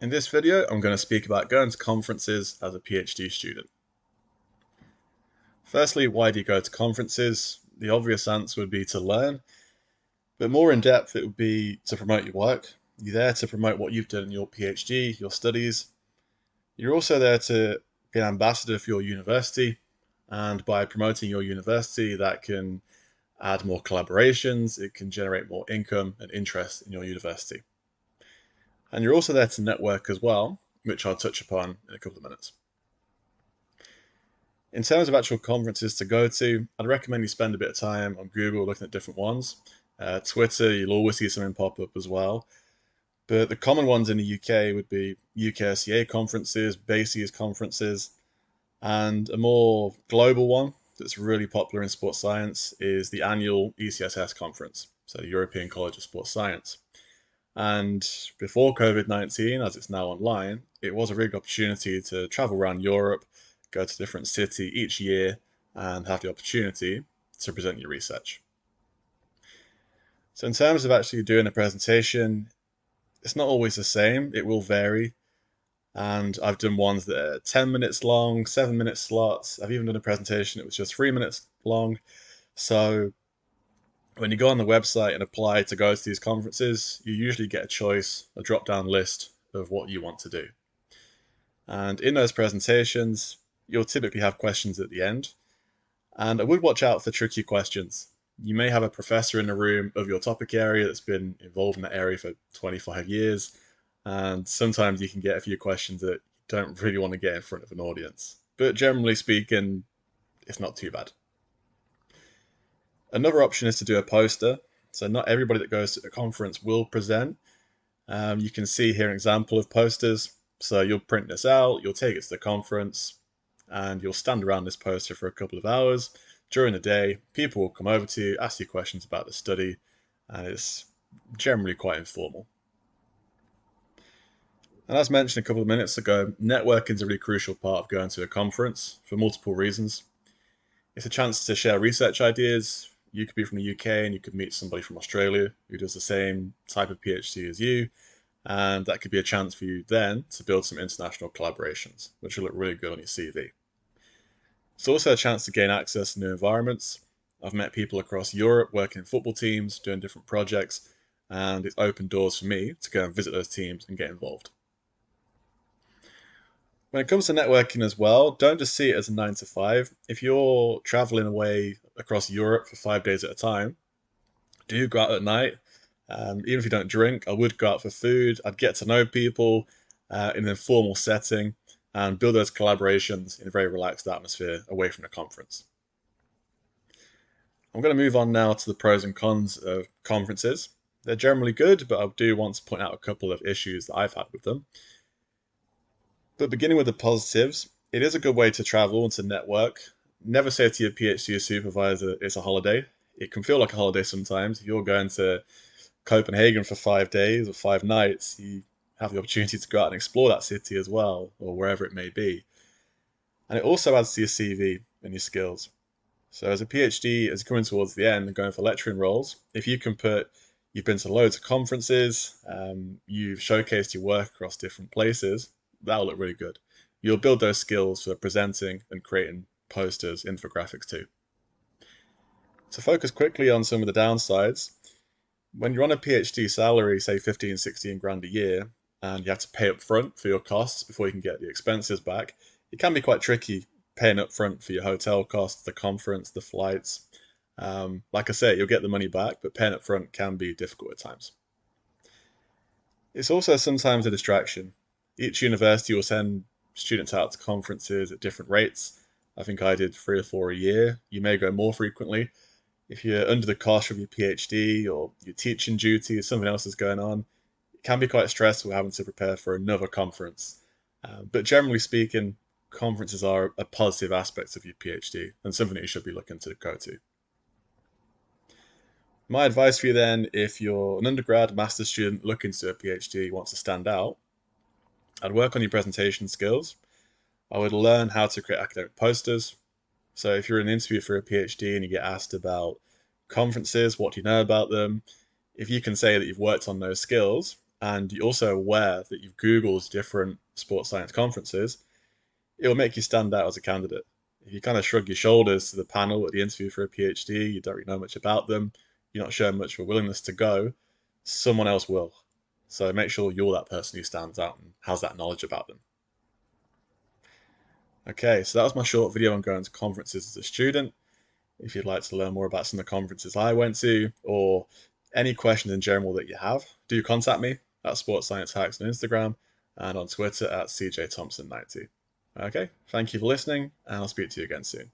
In this video, I'm going to speak about going to conferences as a PhD student. Firstly, why do you go to conferences? The obvious answer would be to learn, but more in depth, it would be to promote your work. You're there to promote what you've done in your PhD, your studies. You're also there to be an ambassador for your university, and by promoting your university, that can add more collaborations, it can generate more income and interest in your university. And you're also there to network as well, which I'll touch upon in a couple of minutes. In terms of actual conferences to go to, I'd recommend you spend a bit of time on Google looking at different ones. Twitter, you'll always see something pop up as well. But the common ones in the UK would be UKSCA conferences, BASES conferences, and a more global one that's really popular in sports science is the annual ECSS conference, so the European College of Sports Science. And before COVID-19, as it's now online, it was a really good opportunity to travel around Europe, go to a different city each year, and have the opportunity to present your research. So in terms of actually doing a presentation, it's not always the same. It will vary. And I've done ones that are 10 minutes long, 7-minute slots. I've even done a presentation that was just 3 minutes long. So when you go on the website and apply to go to these conferences, you usually get a choice, a drop-down list of what you want to do. And in those presentations, you'll typically have questions at the end. And I would watch out for tricky questions. You may have a professor in the room of your topic area that's been involved in that area for 25 years. And sometimes you can get a few questions that you don't really want to get in front of an audience. But generally speaking, it's not too bad. Another option is to do a poster. So not everybody that goes to a conference will present. You can see here an example of posters. So you'll print this out, you'll take it to the conference, and you'll stand around this poster for a couple of hours. During the day, people will come over to you, ask you questions about the study, and it's generally quite informal. And as mentioned a couple of minutes ago, networking is a really crucial part of going to a conference for multiple reasons. It's a chance to share research ideas. You could be from the UK and you could meet somebody from Australia who does the same type of PhD as you. And that could be a chance for you then to build some international collaborations, which will look really good on your CV. It's also a chance to gain access to new environments. I've met people across Europe working in football teams, doing different projects, and it's opened doors for me to go and visit those teams and get involved. When it comes to networking as well, don't just see it as a 9 to 5. If you're traveling away across Europe for 5 days at a time, do go out at night. Even if you don't drink, I would go out for food. I'd get to know people in an informal setting and build those collaborations in a very relaxed atmosphere away from the conference. I'm going to move on now to the pros and cons of conferences. They're generally good, but I do want to point out a couple of issues that I've had with them. But beginning with the positives, it is a good way to travel and to network. Never say to your PhD supervisor it's a holiday. It can feel like a holiday sometimes. If you're going to Copenhagen for 5 days or 5 nights, you have the opportunity to go out and explore that city as well, or wherever it may be. And it also adds to your CV and your skills. So as a PhD, as you're coming towards the end and going for lecturing roles, if you can put you've been to loads of conferences, you've showcased your work across different places, that'll look really good. You'll build those skills for presenting and creating posters, infographics too. To focus quickly on some of the downsides, when you're on a PhD salary, say 15, 16 grand a year, and you have to pay up front for your costs before you can get the expenses back, it can be quite tricky paying up front for your hotel costs, the conference, the flights. Like I say, you'll get the money back, but paying up front can be difficult at times. It's also sometimes a distraction. Each university will send students out to conferences at different rates. I think I did 3 or 4 a year. You may go more frequently. If you're under the cosh of your PhD or your teaching duties, something else is going on, it can be quite stressful having to prepare for another conference. But generally speaking, conferences are a positive aspect of your PhD and something that you should be looking to go to. My advice for you then, if you're an undergrad, master's student looking to do a PhD, wants to stand out, I'd work on your presentation skills. I would learn how to create academic posters. So if you're in an interview for a PhD and you get asked about conferences, what do you know about them? If you can say that you've worked on those skills and you're also aware that you've Googled different sports science conferences, it will make you stand out as a candidate. If you kind of shrug your shoulders to the panel at the interview for a PhD, you don't really know much about them, you're not showing much of a willingness to go, someone else will. So make sure you're that person who stands out and has that knowledge about them. Okay, so that was my short video on going to conferences as a student. If you'd like to learn more about some of the conferences I went to, or any questions in general that you have, do contact me at Sports Science Hacks on Instagram and on Twitter at CJThompson90. Okay, thank you for listening, and I'll speak to you again soon.